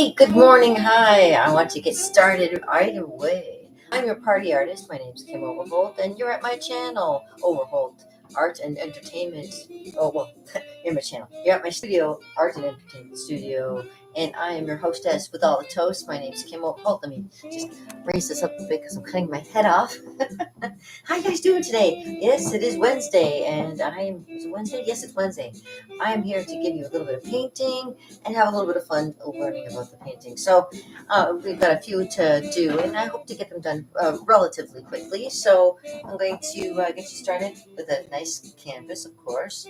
Hey, good morning. Hi. I want to get started right away. I'm your party artist. My name's Kim Overholt, and you're at my channel, Overholt Art and Entertainment. Oh, well, you're my channel. You're at my studio, Art and Entertainment Studio, and I am your hostess with all the toast. My name's Kim Overholt. Let me just raise this up a bit because I'm cutting my head off. How you guys doing today? Yes, it is Wednesday, and is it Wednesday? Yes, it's Wednesday. I am here to give you a little bit of painting and have a little bit of fun learning about the painting. So we've got a few to do, and I hope to get them done relatively quickly. So I'm going to get you started with a nice canvas, of course.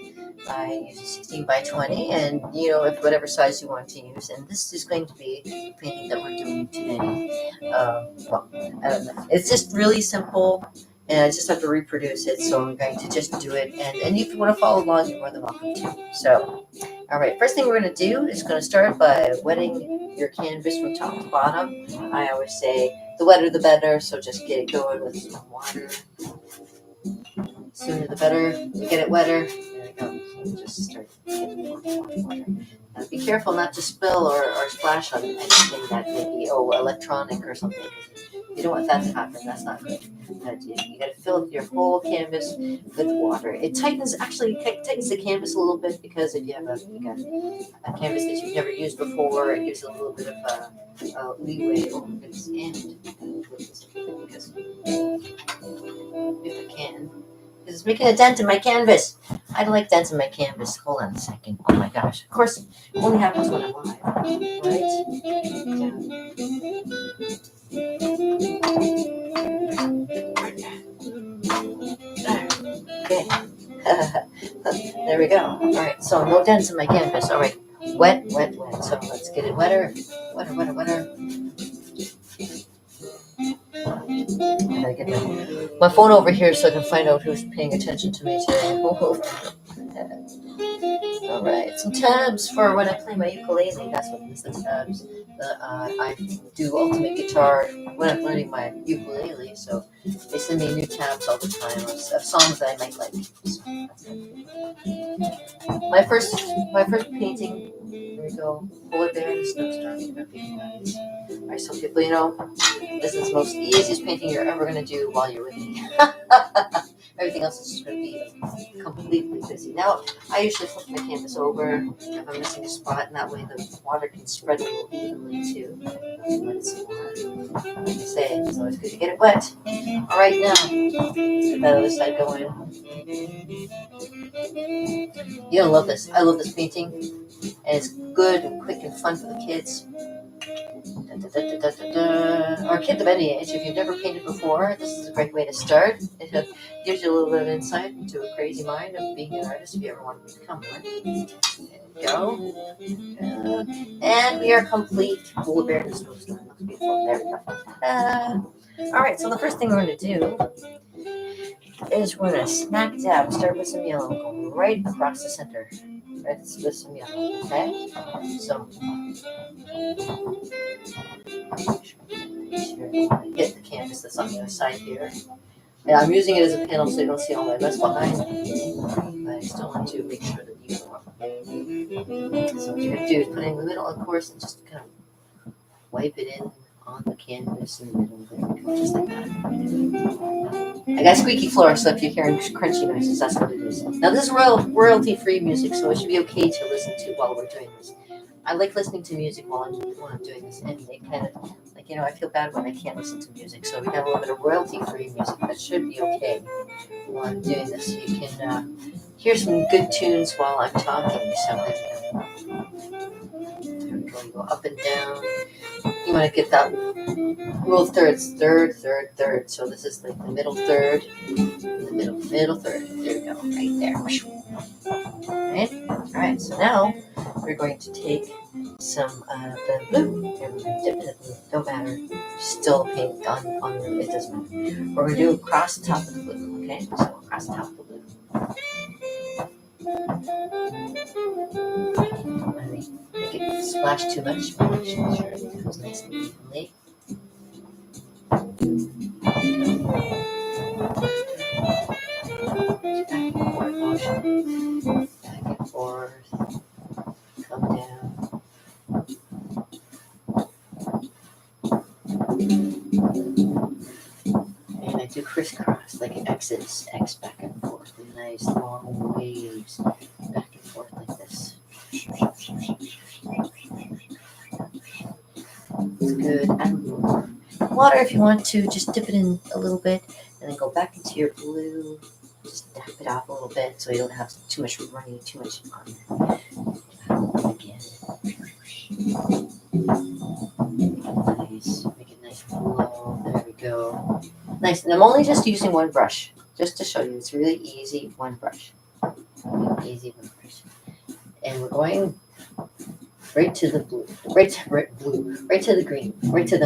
I use a 16 by 20, and if whatever size you want to use. And this is going to be the painting that we're doing today. Well, I don't know. It's just really simple. And I just have to reproduce it, so I'm going to just do it. And if you want to follow along, you're more than welcome to. So, all right, first thing we're going to do is going to start by wetting your canvas from top to bottom. I always say the wetter the better, so just get it going with some water. Sooner the better. You get it wetter. There we go. So just start getting more water. Now be careful not to spill or splash on anything that may be electronic or something. You don't want that to happen. That's not good. You got to fill your whole canvas with water. It tightens the canvas a little bit, because if you have a canvas that you've never used before, it gives it a little bit of leeway. Oh my goodness! And because if I can. Because it's making a dent in my canvas. I don't like dents in my canvas. Hold on a second. Oh my gosh. Of course, it only happens when I'm live, right? Okay. There we go. All right. So no dents in my canvas. All right. Wet, wet, wet. So let's get it wetter. Wetter, wetter, wetter. I gotta get my phone over here so I can find out who's paying attention to me today. All right, some tabs for when I play my ukulele. That's what this is, tabs. I do ultimate guitar when I'm learning my ukulele, so they send me new tabs all the time of songs that I might like. So that's good. My first painting. Here we go. Polar bear and snowstorm. All right, so people, this is the most easiest painting you're ever going to do while you're with me. Everything else is just going to be completely busy. Now, I usually flip my canvas over if I'm missing a spot, and that way the water can spread a little evenly too. Let some more. Like I say, it's always good to get it wet. All right, now, get that other side going. You'll love this. I love this painting. And it's good and quick and fun for the kids. Or kids of any age. If you've never painted before, this is a great way to start. It gives you a little bit of insight into a crazy mind of being an artist if you ever want to become one. There we go. And we are complete. Polar bear and snowstorm. Looks beautiful. There we go. All right, so the first thing we're going to do is we're going to smack dab. Start with some yellow. Go right across the center. Right, with some yellow. Okay? So get the canvas that's on the other side here. And I'm using it as a panel so you don't see all my mess behind me. But I still want to make sure that you know. So what you're going to do is put it in the middle, of course, and just kind of wipe it in on the canvas in the middle. There we go, just like that. I got squeaky floor, so if you're hearing crunchy noises, that's what it is. Now this is royalty-free music, so it should be okay to listen to while we're doing this. I like listening to music while I'm doing this, and it kind of, I feel bad when I can't listen to music. So we have a little bit of royalty-free music that should be okay while I'm doing this. So you can hear some good tunes while I'm talking. So there we go. You go up and down. You want to get that rule of thirds, third, third, third. So this is like the middle third, the middle third. There we go, right there. All right. So now we're going to take some the blue and dip in the blue. Don't matter. Still paint on the. It doesn't matter. We're going to do across the top of the blue. Okay. So across the top of the blue. Make it splash too much. Make sure it goes nice and evenly. Back and forth. Come down. crisscross, like X's, X back and forth, and nice long waves back and forth like this. It's good. Add more water if you want to. Just dip it in a little bit, and then go back into your blue. Just dab it off a little bit so you don't have too much running, too much on there. Again. Make it nice flow. There we go. Nice. And I'm only just using one brush, just to show you. It's really easy. One brush. Easy one brush. And we're going right to the blue, right to the green, right to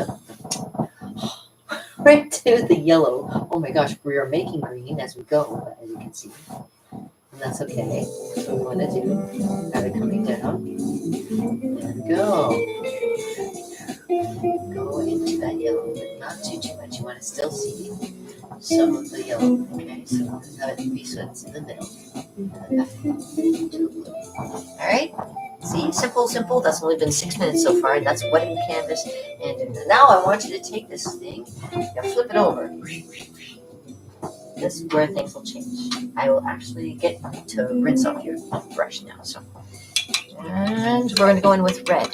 the yellow. Oh my gosh, we are making green as we go, as you can see. And that's okay. That's what we want to do. Got it coming down. There we go. Go into that yellow, but not too much. You want to still see some of the yellow. Okay, so have it be so it's in the middle. And then back to the blue. Alright? See, simple. That's only been 6 minutes so far, and that's wetting the canvas. And now I want you to take this thing and flip it over. This is where things will change. I will actually get to rinse off your brush now. And we're going to go in with red.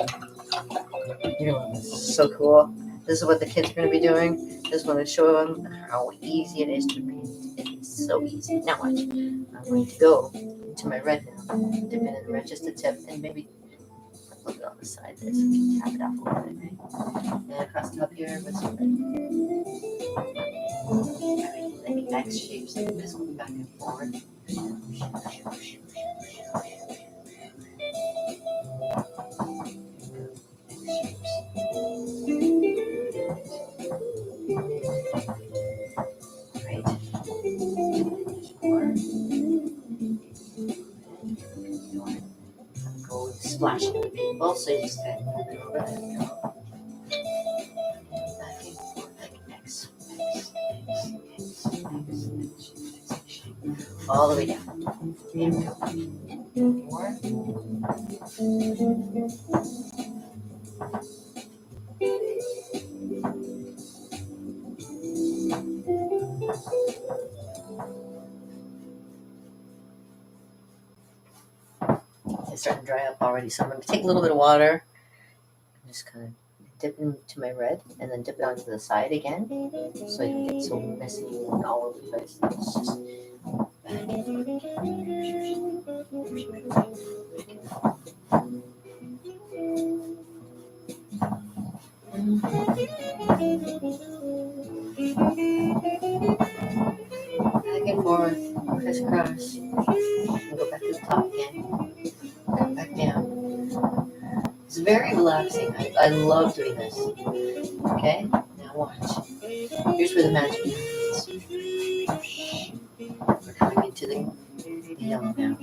You're going to this is so cool. This is what the kids are going to be doing. Just want to show them how easy it is to paint. It is so easy. Now watch. I'm going to go into my red now. Dip it in the red just a tip, and maybe a little bit on the side there so we can tap it off a little bit, right? And across the top here with some red. Like X shapes like this, going back and forth. Right. Go splashing the people, so you just kind of move it over there. Back and forth like X. All the way down. There we go. More. It's starting to dry up already, so I'm going to take a little bit of water and just kind of dip into my red and then dip it onto the side again so you don't get so messy and all over the place. It's just back and forth, crisscross, and go back to the top again, and back down. It's very relaxing. I love doing this. Okay, now watch. Here's where the magic happens. We're coming into the yellow now.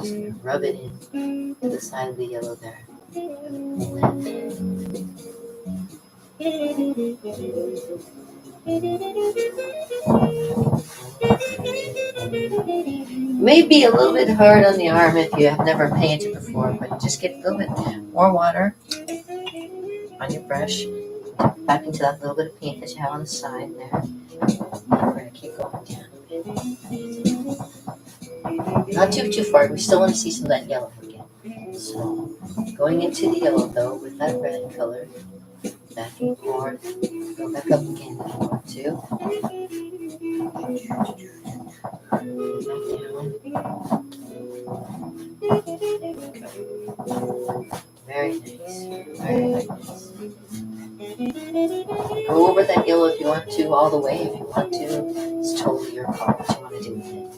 Just gonna rub it in to the side of the yellow there. Maybe a little bit hard on the arm if you have never painted before, but just get a little bit more water on your brush, back into that little bit of paint that you have on the side there. We're going to keep going down a bit. Not too far. We still want to see some of that yellow again. So going into the yellow though with that red color, back and forth. Go back up again if you want to. Very nice. Very nice. Go over that yellow if you want to, all the way if you want to. It's totally your call what you want to do with it.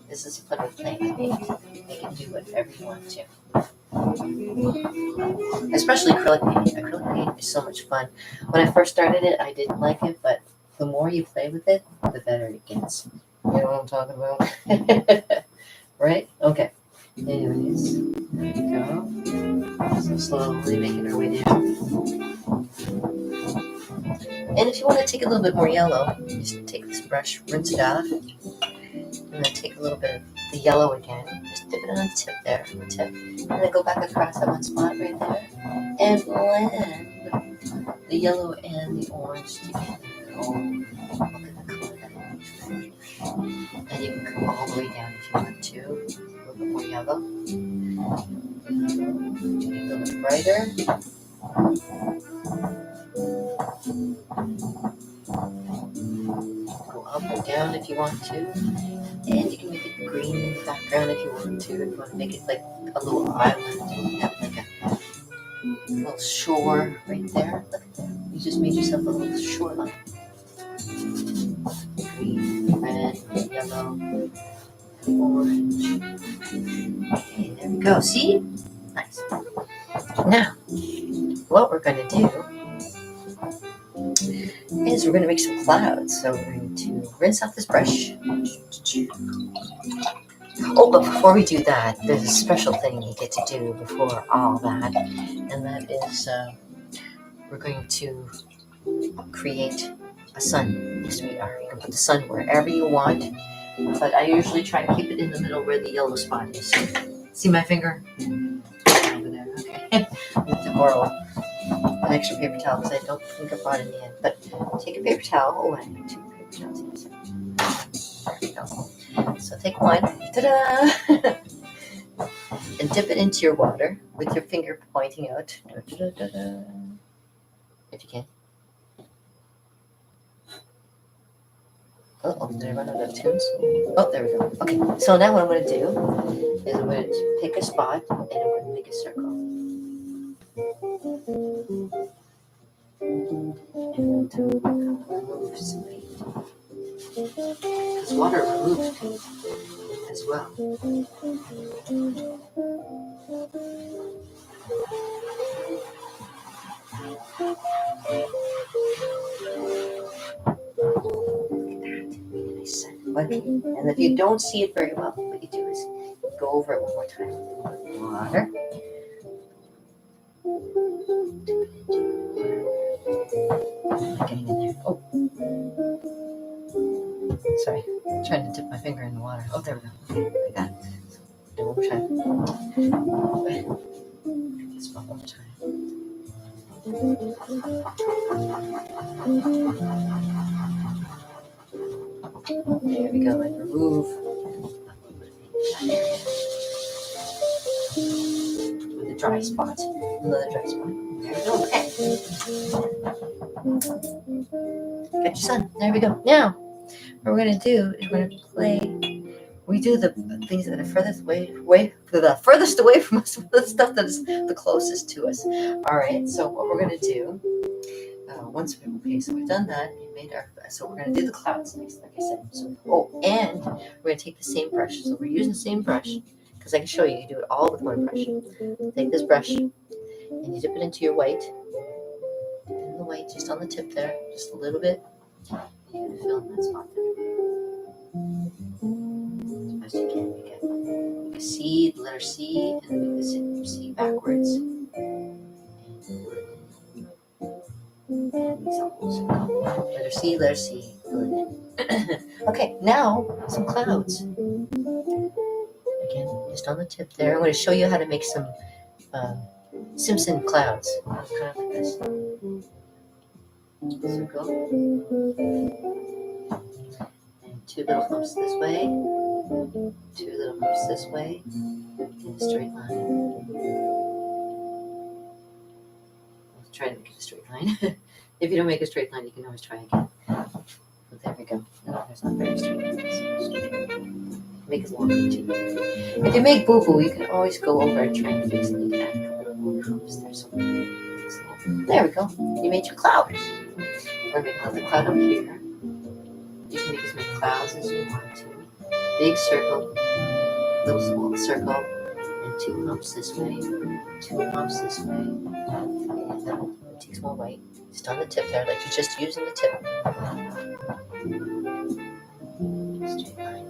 This is fun with playing paint. You can do whatever you want to. Especially acrylic paint. Acrylic paint is so much fun. When I first started it, I didn't like it, but the more you play with it, the better it gets. You know what I'm talking about? Right? Okay. Anyways, there we go. So slowly making our way down. And if you want to take a little bit more yellow, just take this brush, rinse it off, and then take a little bit of the yellow again. Just dip it on the tip there, and then go back across that one spot right there, and blend the yellow and the orange together. Oh, look at that. And you can come all the way down if you want to. A little bit more yellow. A little bit brighter. Go up and down if you want to. And you can make it green in the background if you want to. If you want to make it like a little island. Have like a little shore right there. Look at that. You just made yourself a little shoreline. Green, red, yellow, orange. Okay, there we go. See? Nice. Now, what we're going to do is we're going to make some clouds. So we're going to rinse off this brush. Oh, but before we do that, there's a special thing you get to do before all that, and that is we're going to create a sun. Yes, we are. You can put the sun wherever you want, but I usually try to keep it in the middle where the yellow spot is. See my finger? Over there. Okay. It's horrible. An extra paper towel because I don't think I brought any in. But take a paper towel. Oh, I have 2 paper towels. There we go. So take one. Ta-da! And dip it into your water with your finger pointing out. Da-da-da-da-da. If you can. Oh, did I run out of tunes? Oh, there we go. Okay, so now what I'm going to do is I'm going to pick a spot and I'm going to make a circle. And remove some paint. Because water removes paint as well. And if you don't see it very well, what you do is go over it one more time. Water. Getting in there. Oh. Sorry. I'm trying to dip my finger in the water. Oh, there we go. Okay, I got it. So, one more time. This one more time. There we go. And remove with a dry spot. Another dry spot. There we go. Okay. Got your sun. There we go. Now, what we're going to do is we're going to play. We do the things that are furthest away from us, the stuff that is the closest to us. All right. So what we're going to do. So we've done that. So we're going to do the clouds next, like I said. So, and we're going to take the same brush. So we're using the same brush because I can show you. You do it all with one brush. Take this brush and you dip it into your white. Dip it in the white, just on the tip there, just a little bit. You can fill in that spot there. As best you can. Make a C, the letter C, and then make the C backwards. Letter C, letter C. Good. Okay, now some clouds. Again, just on the tip there. I'm going to show you how to make some Simpson Clouds. Kind of like this. Circle. And 2 little humps this way. 2 little humps this way. In a straight line. Try to make it a straight line. If you don't make a straight line, you can always try again. But there we go. No, there's not very straight. Make it longer too. If you make boo-boo, you can always go over and try and fix it. You can add a couple more humps there. So there we go. You made your cloud. We're making another cloud up here. You can make as many clouds as you want to. Big circle, little small circle, and 2 humps this way, 2 humps this way. And then take some more white, just on the tip there, like you're just using the tip. Straight line.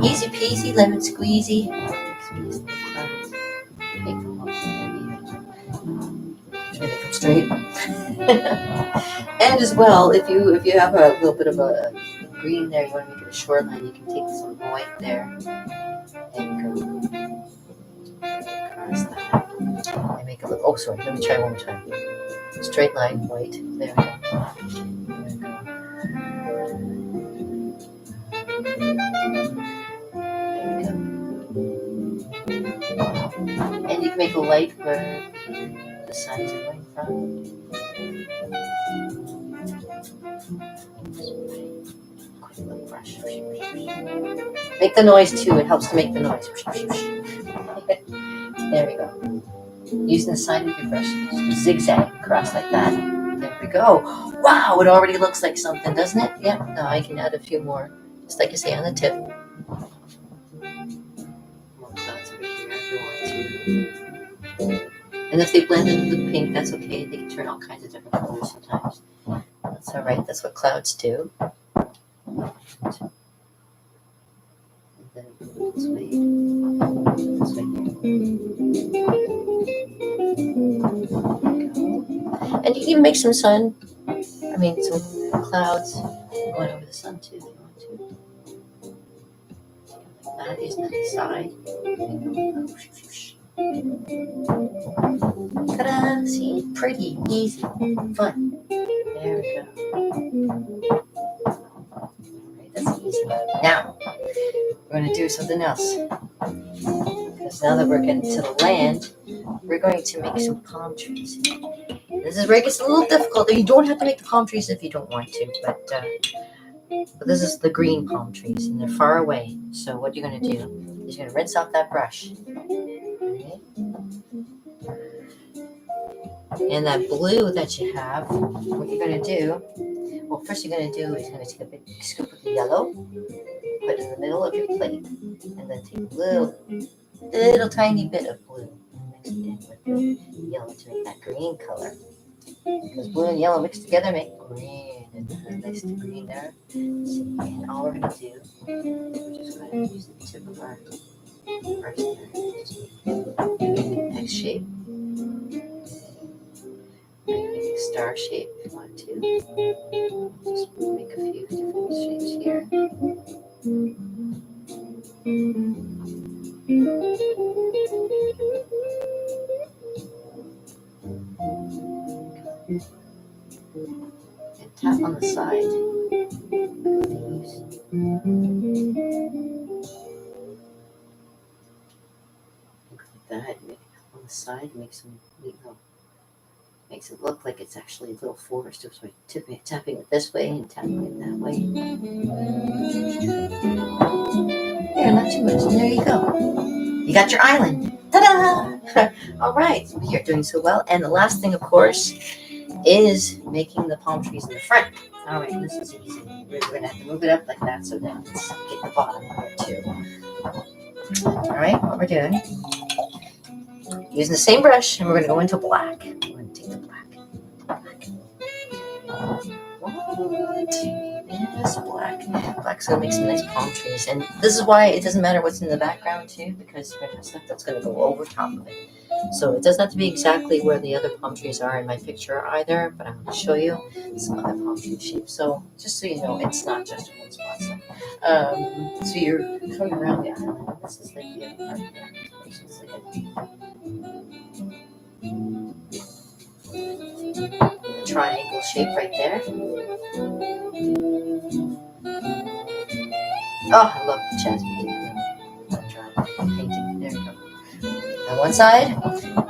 Easy peasy, lemon squeezy. Make them look try to make them straight. And as well, if you have a little bit of a green there, you want to make it a shoreline, you can take some white there and go across that and make it look. Oh, sorry. Let me try one more time. Straight line, white. There we go. And you can make a light where the sun's coming from. Quick little brush. Make the noise too. It helps to make the noise. There we go. Using the side of your brush, zigzag across like that. There we go. Wow, it already looks like something, doesn't it? Yep. Now I can add a few more, just like you say on the tip. More clouds over here if you want to. And if they blend in with pink, that's okay. They can turn all kinds of different colors sometimes. That's all right. That's what clouds do. And then this way. This way here. And you can even make some sun. I mean, some clouds going over the sun too if you want to. Like that, using that side. Ta-da! See? Pretty, easy, fun. There we go. Alright, that's easy. Now, we're going to do something else. Because now that we're getting to the land, we're going to make some palm trees. This is where it gets a little difficult. You don't have to make the palm trees if you don't want to, but this is the green palm trees, and they're far away. So what you're going to do is you're going to rinse out that brush. Okay? And that blue that you have, what you're going to do, well, first you're going to do is you're going to take a big scoop of the yellow, put it in the middle of your plate, and then take a little tiny bit of blue and mix it in with the yellow to make that green color. Because blue and yellow mixed together make green, and there's a nice green there. And all we're going to do, we're just going to use the tip of our brush there, just make an X shape. Make a star shape if you want to. Just make a few different shapes here. And tap on the side of these. Like that. Make it on the side, makes it look like it's actually a little forest. So tapping it this way and tapping it that way. There, not too much. And there you go. You got your island. Ta-da! All right, you're doing so well. And the last thing, of course, is making the palm trees in the front. All right, this is easy. We're going to have to move it up like that so that it's get the bottom here too. All right, what we're doing, using the same brush, and we're going to go into black. We're going to take the black. What? Yes, black. Black's going to make some nice palm trees. And this is why it doesn't matter what's in the background too, because we're going to have stuff that's going to go over top of it. So it doesn't have to be exactly where the other palm trees are in my picture either, but I'm going to show you some other palm tree shapes. So just so you know, it's not just one spot. So you're coming around the island. This is like the other part here. This is like a triangle shape right there. Oh, I love the Jasmine painting. There we go. On one side,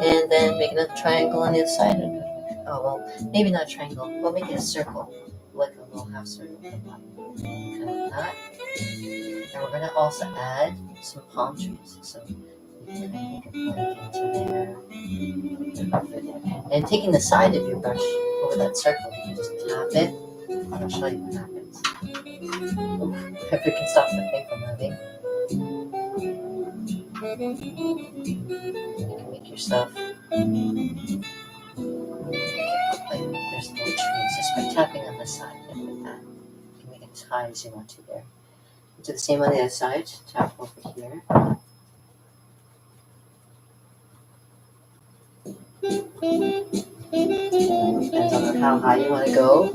and then make another triangle on the other side. Oh, well, maybe not a triangle. We'll make it a circle, like a little half circle. Kind of that. And we're going to also add some palm trees. So we can make it into there. And taking the side of your brush over that circle, you just tap it. I'll show you what happens. If we can stop the thing from moving. You can make yourself like there's no trees just by tapping on the side like that. You can make it as high as you want to there. Do the same on the other side. Tap over here. Depends on how high you want to go.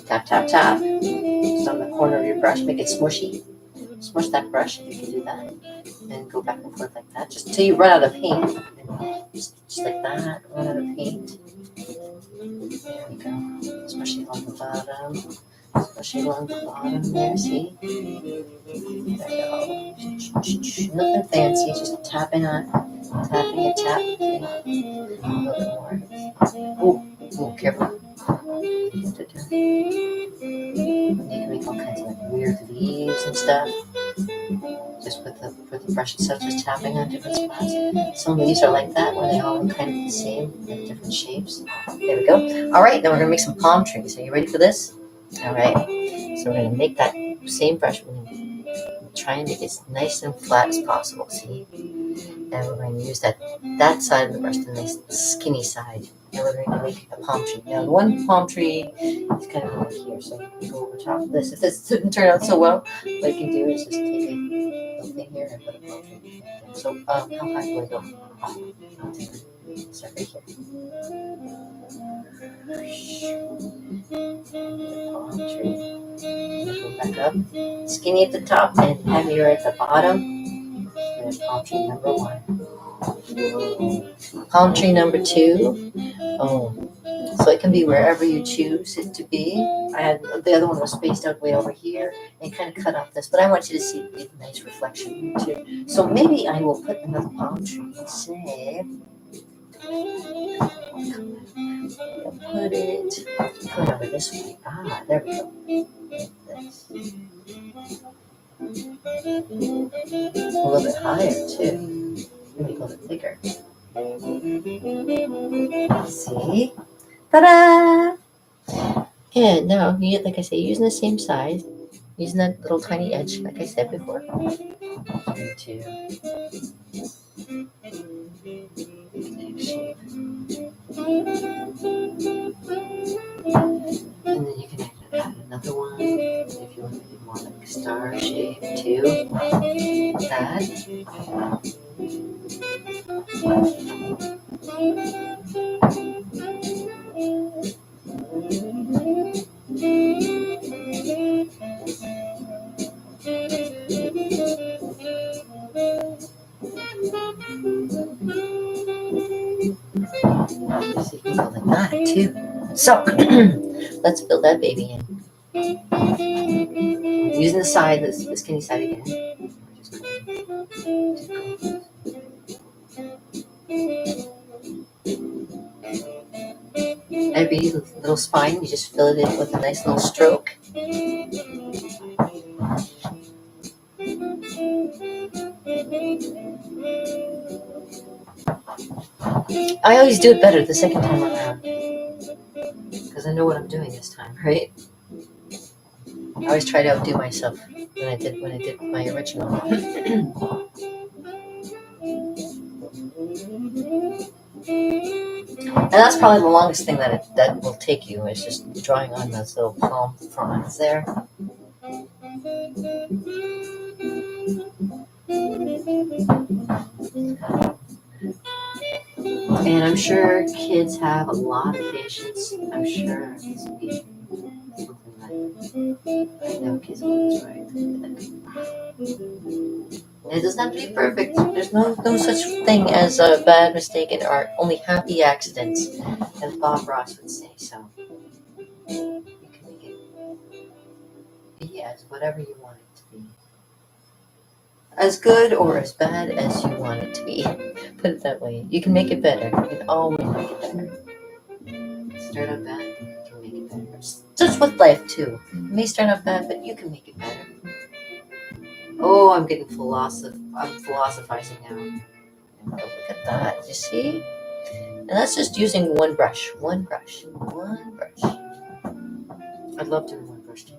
Tap, tap, tap. Just on the corner of your brush, make it smushy. Smush that brush if you can do that. And go back and forth like that, just until you run out of paint. Just like that, run out of paint. There we go. Especially along the bottom. Especially along the bottom there, see? There we go. Nothing fancy, just tapping a tap. See? A little bit more. Oh, careful. You can make all kinds of like weird leaves and stuff. Just with the brush itself, just tapping on different spots. Some leaves are like that, where they all look kind of the same, with different shapes. There we go. All right, now we're gonna make some palm trees. Are you ready for this? All right. So we're gonna make that same brush. We're gonna try and make it as nice and flat as possible. See? And we're going to use that side of the brush, the nice skinny side. And we're going to make a palm tree. Now, the one palm tree is kind of over here, so we go over top of this. If this didn't turn out so well, what you can do is just take a little thing here and put a palm tree. So, how high do I go? Start right here. Palm tree. Go back up. Skinny at the top and heavier at the bottom. There's palm tree number 1. Palm tree number 2. Oh, so it can be wherever you choose it to be. I had the other one was spaced out way over here and kind of cut off this, but I want you to see a nice reflection too. So maybe I will put another palm tree. Say, put it over this way. Ah, there we go. This. A little bit higher too. Maybe a little bit bigger. See? Ta-da! And now, like I say, using the same size, using that little tiny edge, like I said before. Shape. And then you can add another one if you want to do more like star shape too. That. So you can go like that too. So let's fill that baby in. Using the side, the skinny side again. Every little spine, you just fill it in with a nice little stroke. I always do it better the second time around because I know what I'm doing this time, right? I always try to outdo myself when I did my original. And that's probably the longest thing that will take you, is just drawing on those little palm fronds there. And I'm sure kids have a lot of patience. I'm sure this will be something that I know kids will enjoy. It doesn't have to be perfect. There's no such thing as a bad mistake in art. Only happy accidents, as Bob Ross would say. So you can make it be as whatever you want it to be. As good or as bad as you want it to be. Put it that way. You can make it better. You can always make it better. Start out bad, you can make it better. Just with life too. It may start out bad, but you can make it better. Oh, I'm getting I'm philosophizing now. Oh, look at that. You see? And that's just using one brush. One brush. I'd love to do one brush too.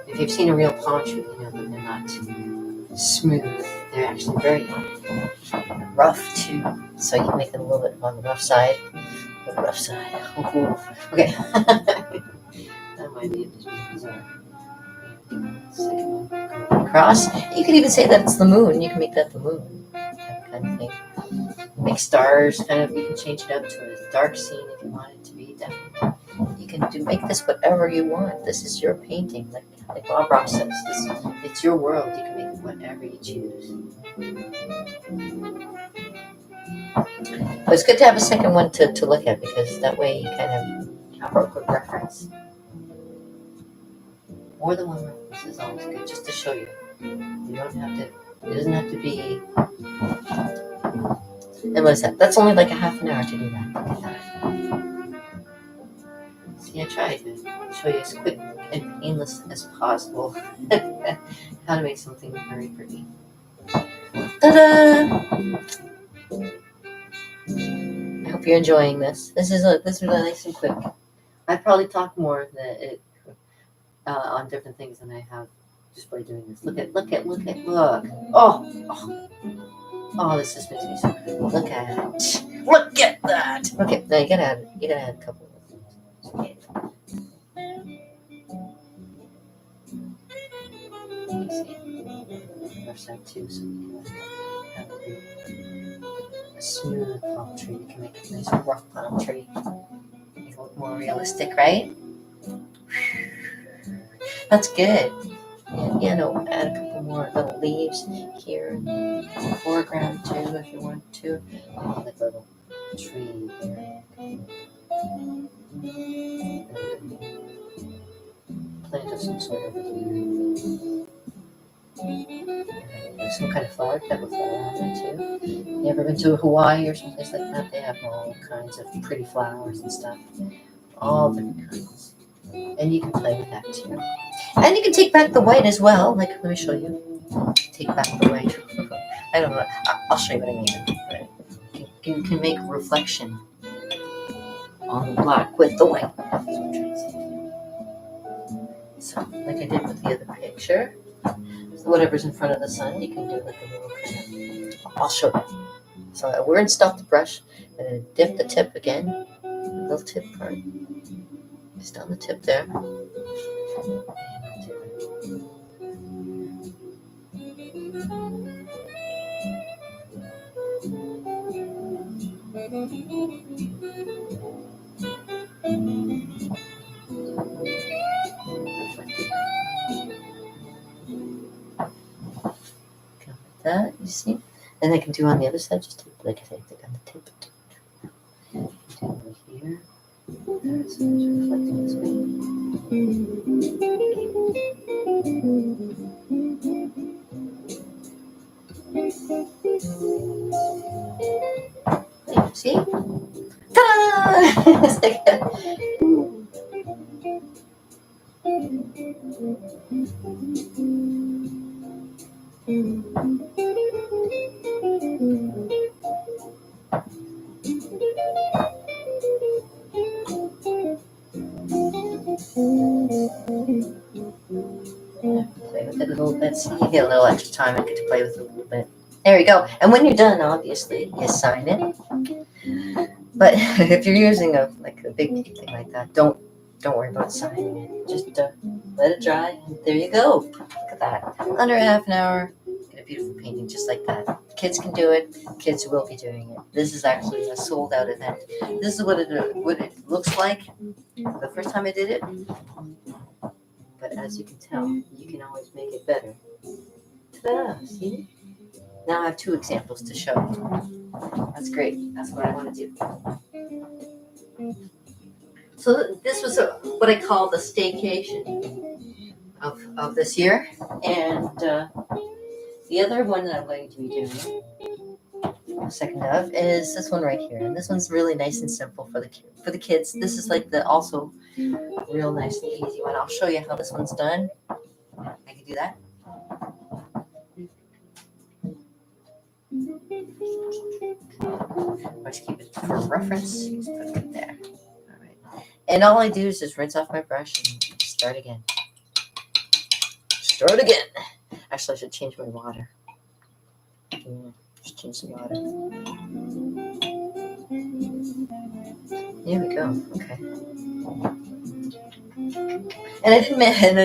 If you've seen a real palm tree, you know that they're not smooth. They're actually very rough too. So you can make them a little bit on the rough side. Okay. That might be a bit bizarre. Second one. Go across. You can even say that it's the moon. You can make that the moon. That kind of thing. Make stars. You can change it up to a dark scene if you want it to be. Definitely. You can make this whatever you want. This is your painting, like Bob Ross says. It's your world. You can make it whatever you choose. But it's good to have a second one to look at, because that way you kind of have a quick reference. More than one reference is always good, just to show you. You don't have to. It doesn't have to be. And what is that? That's only like a half an hour to do that. Look at that. See, I tried to show you as quick and painless as possible how to make something very pretty. Ta-da! I hope you're enjoying this. This is really nice and quick. I probably talk more on different things than I have just by doing this. Look. Oh, this just makes me so good. Look at that. Okay, now you gotta add a couple of things. Okay. See, brush that too, so we can have a smooth palm tree. You can make a nice rough palm tree. Make it look more realistic, right? That's good. And add a couple more little leaves here in the foreground too, if you want to. Like a little tree there. Plant of some sort over here. Some kind of flower, type of flower on there too. You ever been to Hawaii or someplace like that? They have all kinds of pretty flowers and stuff. All different kinds. And you can play with that too. And you can take back the white as well. Like, let me show you. Take back the white. I don't know. I'll show you what I mean. Right? You can make reflection on the black with the white. That's what I'm trying to say. So, like I did with the other picture, whatever's in front of the sun, you can do like a little kind of. I'll show you. So we're in stop the brush. I'm going to dip the tip again. The little tip part. Just on the tip there. That, you see? And I can do on the other side, just like I said, on the tip. Do over here. So it's reflecting this way. There, see? Ta-da! It's like that. Play with it a little bit, so you get a little extra time. I get to play with it a little bit. There we go. And when you're done, obviously, you sign it. But if you're using a big thing like that, don't worry about signing it. Just let it dry, and there you go. Look at that. Under half an hour, get a beautiful painting just like that. Kids can do it. Kids will be doing it. This is actually a sold-out event. This is what it looks like the first time I did it. But as you can tell, you can always make it better. Ta-da! See? Now I have 2 examples to show. That's great. That's what I want to do. So this was what I call the staycation of this year. And the other one that I'm going to be doing, a second of, is this one right here. And this one's really nice and simple for the kids. This is like the also real nice and easy one. I'll show you how this one's done. I can do that. Let's keep it for reference. Just put it there. All right. And all I do is just rinse off my brush and start again. Actually, I should change my water. Just change the water. There we go. Okay. And I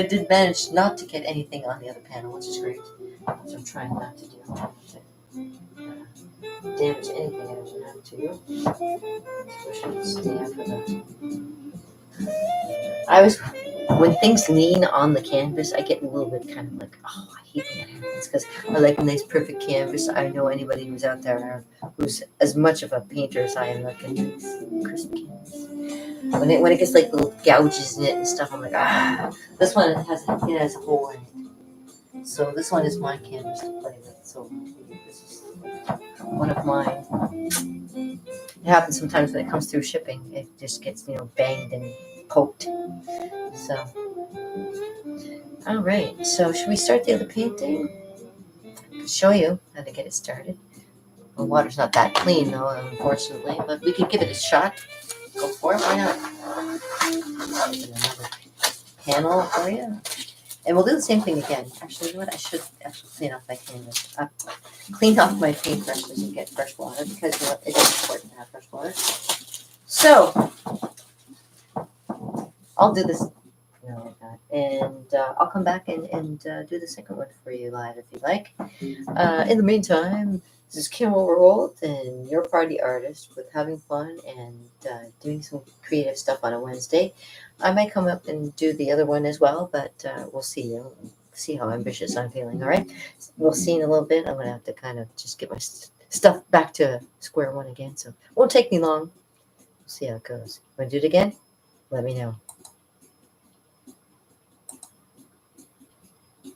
did manage not to get anything on the other panel, which is great. So I'm trying not to do damage anything I don't have to. Especially stay after I was when things lean on the canvas, I get a little bit kind of like, oh, I hate when that happens because I like a nice perfect canvas. I know anybody who's out there who's as much of a painter as I am, like a nice crisp canvas. When it gets like little gouges in it and stuff, I'm like, ah. This one it has a hole in it, so this one is my canvas to play with. So this is one of mine. It happens sometimes when it comes through shipping. It just gets banged and poked. So all right. So should we start the other painting? I can show you how to get it started. The water's not that clean though, unfortunately, but we could give it a shot. Go for it. Why not? Open another panel for you. And we'll do the same thing again. Actually, you know what? I should actually clean off my canvas. Clean off my paintbrushes and get fresh water because it is important to have fresh water. So I'll do this like that, and I'll come back and do the second one for you live if you like. In the meantime, this is Kim Overholt and your party artist with having fun and doing some creative stuff on a Wednesday. I might come up and do the other one as well, but we'll see. See how ambitious I'm feeling. All right, we'll see in a little bit. I'm gonna have to kind of just get my stuff back to square one again, so it won't take me long. We'll see how it goes. Want to do it again? Let me know.